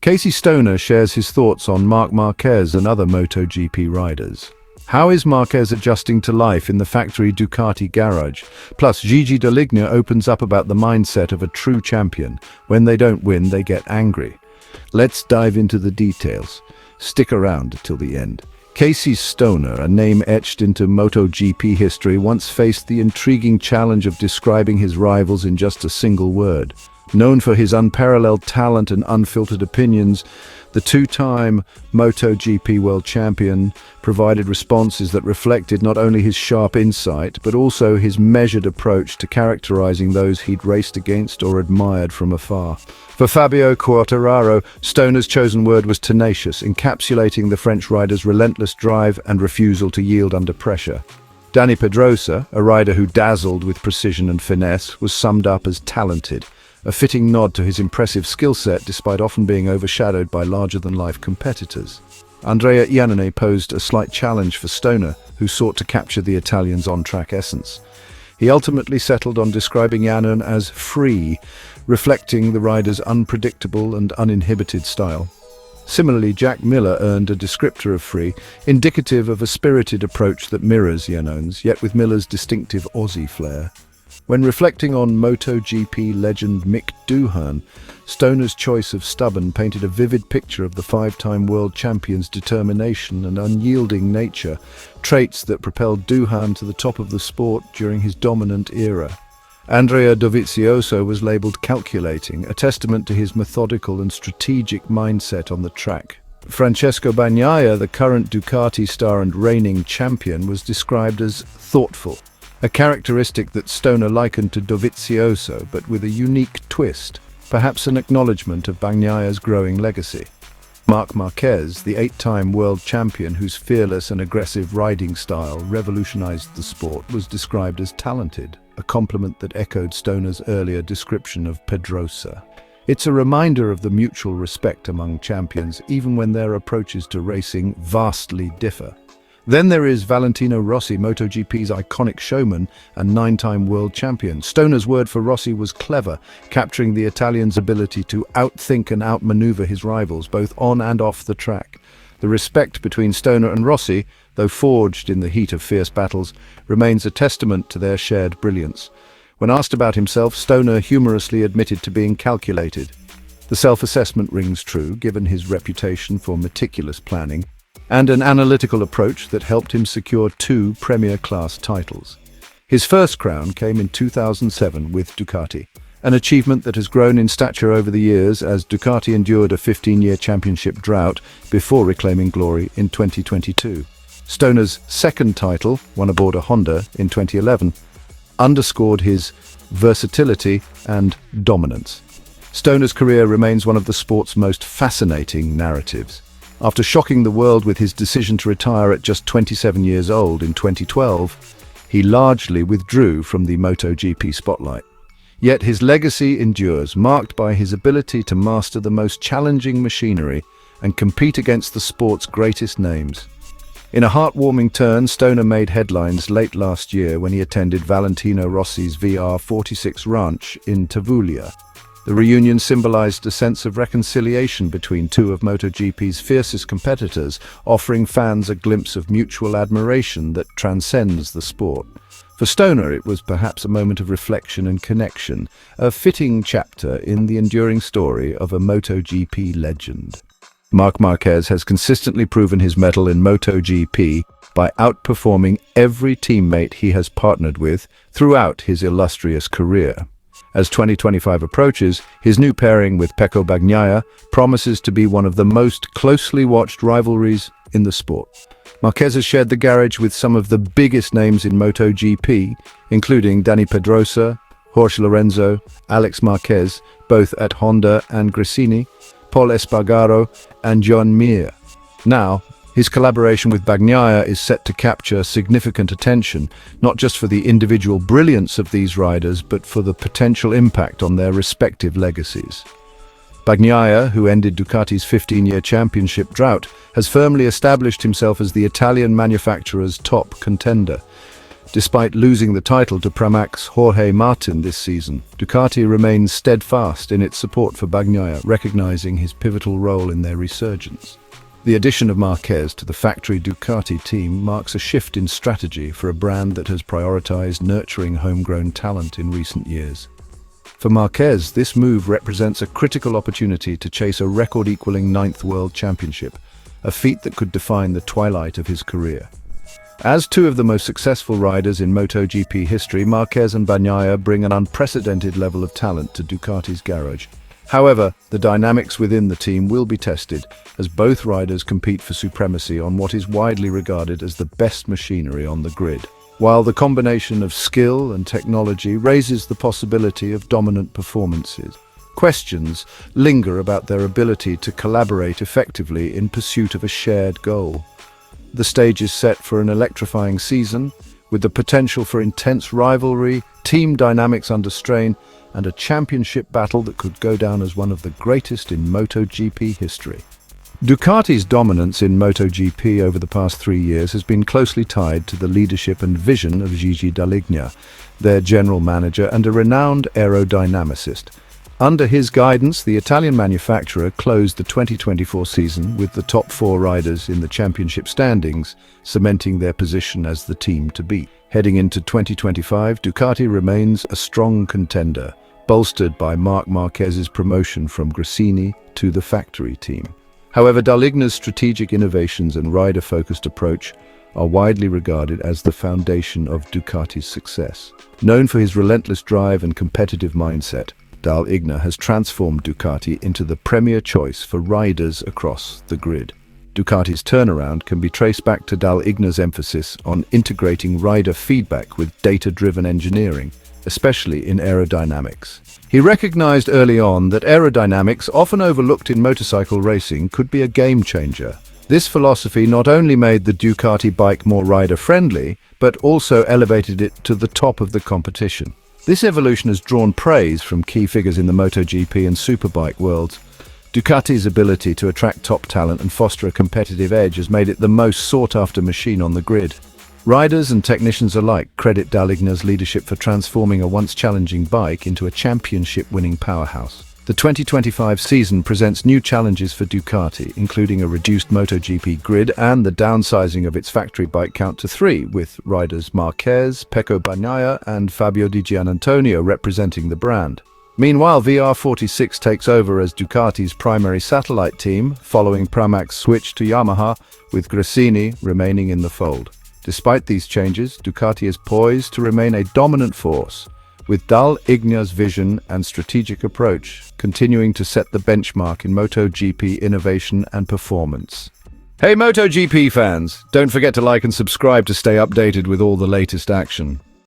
Casey Stoner shares his thoughts on Marc Marquez and other MotoGP riders. How is Marquez adjusting to life in the factory Ducati garage? Plus, Gigi Dall'Igna opens up about the mindset of a true champion. When they don't win, they get angry. Let's dive into the details. Stick around till the end. Casey Stoner, a name etched into MotoGP history, once faced the intriguing challenge of describing his rivals in just a single word. Known for his unparalleled talent and unfiltered opinions, the two-time MotoGP world champion provided responses that reflected not only his sharp insight, but also his measured approach to characterizing those he'd raced against or admired from afar. For Fabio Quartararo, Stoner's chosen word was tenacious, encapsulating the French rider's relentless drive and refusal to yield under pressure. Dani Pedrosa, a rider who dazzled with precision and finesse, was summed up as talented, a fitting nod to his impressive skill set despite often being overshadowed by larger-than-life competitors. Andrea Iannone posed a slight challenge for Stoner, who sought to capture the Italian's on-track essence. He ultimately settled on describing Iannone as free, reflecting the rider's unpredictable and uninhibited style. Similarly, Jack Miller earned a descriptor of free, indicative of a spirited approach that mirrors Iannone's, yet with Miller's distinctive Aussie flair. When reflecting on MotoGP legend Mick Doohan, Stoner's choice of stubborn painted a vivid picture of the five-time world champion's determination and unyielding nature, traits that propelled Doohan to the top of the sport during his dominant era. Andrea Dovizioso was labelled calculating, a testament to his methodical and strategic mindset on the track. Francesco Bagnaia, the current Ducati star and reigning champion, was described as thoughtful, a characteristic that Stoner likened to Dovizioso, but with a unique twist, perhaps an acknowledgement of Bagnaia's growing legacy. Marc Marquez, the eight-time world champion whose fearless and aggressive riding style revolutionized the sport, was described as talented, a compliment that echoed Stoner's earlier description of Pedrosa. It's a reminder of the mutual respect among champions, even when their approaches to racing vastly differ. Then there is Valentino Rossi, MotoGP's iconic showman and nine-time world champion. Stoner's word for Rossi was clever, capturing the Italian's ability to outthink and outmaneuver his rivals, both on and off the track. The respect between Stoner and Rossi, though forged in the heat of fierce battles, remains a testament to their shared brilliance. When asked about himself, Stoner humorously admitted to being calculated. The self-assessment rings true, given his reputation for meticulous planning and an analytical approach that helped him secure two Premier-class titles. His first crown came in 2007 with Ducati, an achievement that has grown in stature over the years as Ducati endured a 15-year championship drought before reclaiming glory in 2022. Stoner's second title, won aboard a Honda in 2011, underscored his versatility and dominance. Stoner's career remains one of the sport's most fascinating narratives. After shocking the world with his decision to retire at just 27 years old in 2012, he largely withdrew from the MotoGP spotlight. Yet his legacy endures, marked by his ability to master the most challenging machinery and compete against the sport's greatest names. In a heartwarming turn, Stoner made headlines late last year when he attended Valentino Rossi's VR46 ranch in Tavullia. The reunion symbolized a sense of reconciliation between two of MotoGP's fiercest competitors, offering fans a glimpse of mutual admiration that transcends the sport. For Stoner, it was perhaps a moment of reflection and connection, a fitting chapter in the enduring story of a MotoGP legend. Marc Marquez has consistently proven his mettle in MotoGP by outperforming every teammate he has partnered with throughout his illustrious career. As 2025 approaches, his new pairing with Pecco Bagnaia promises to be one of the most closely watched rivalries in the sport. Marquez has shared the garage with some of the biggest names in MotoGP, including Dani Pedrosa, Jorge Lorenzo, Alex Marquez, both at Honda and Gresini, Pol Espargaro, and Joan Mir. Now, his collaboration with Bagnaia is set to capture significant attention, not just for the individual brilliance of these riders, but for the potential impact on their respective legacies. Bagnaia, who ended Ducati's 15-year championship drought, has firmly established himself as the Italian manufacturer's top contender. Despite losing the title to Pramac Jorge Martin this season, Ducati remains steadfast in its support for Bagnaia, recognizing his pivotal role in their resurgence. The addition of Marquez to the factory Ducati team marks a shift in strategy for a brand that has prioritized nurturing homegrown talent in recent years. For Marquez, this move represents a critical opportunity to chase a record-equaling 9th World Championship, a feat that could define the twilight of his career. As two of the most successful riders in MotoGP history, Marquez and Bagnaia bring an unprecedented level of talent to Ducati's garage. However, the dynamics within the team will be tested, as both riders compete for supremacy on what is widely regarded as the best machinery on the grid. While the combination of skill and technology raises the possibility of dominant performances, questions linger about their ability to collaborate effectively in pursuit of a shared goal. The stage is set for an electrifying season, with the potential for intense rivalry, team dynamics under strain, and a championship battle that could go down as one of the greatest in MotoGP history. Ducati's dominance in MotoGP over the past 3 years has been closely tied to the leadership and vision of Gigi Dall'Igna, their general manager and a renowned aerodynamicist. Under his guidance, the Italian manufacturer closed the 2024 season with the top 4 riders in the championship standings, cementing their position as the team to beat. Heading into 2025, Ducati remains a strong contender, bolstered by Marc Marquez's promotion from Gresini to the factory team. However, Dall'Igna's strategic innovations and rider-focused approach are widely regarded as the foundation of Ducati's success. Known for his relentless drive and competitive mindset, Dall'Igna has transformed Ducati into the premier choice for riders across the grid. Ducati's turnaround can be traced back to Dall'Igna's emphasis on integrating rider feedback with data-driven engineering, especially in aerodynamics. He recognized early on that aerodynamics, often overlooked in motorcycle racing, could be a game-changer. This philosophy not only made the Ducati bike more rider-friendly, but also elevated it to the top of the competition. This evolution has drawn praise from key figures in the MotoGP and Superbike worlds. Ducati's ability to attract top talent and foster a competitive edge has made it the most sought-after machine on the grid. Riders and technicians alike credit Dall'Igna's leadership for transforming a once challenging bike into a championship-winning powerhouse. The 2025 season presents new challenges for Ducati, including a reduced MotoGP grid and the downsizing of its factory bike count to 3, with riders Marquez, Pecco Bagnaia and Fabio Di Giannantonio representing the brand. Meanwhile, VR46 takes over as Ducati's primary satellite team, following Pramac's switch to Yamaha, with Gresini remaining in the fold. Despite these changes, Ducati is poised to remain a dominant force, with Dall'Igna's vision and strategic approach continuing to set the benchmark in MotoGP innovation and performance. Hey MotoGP fans, don't forget to like and subscribe to stay updated with all the latest action.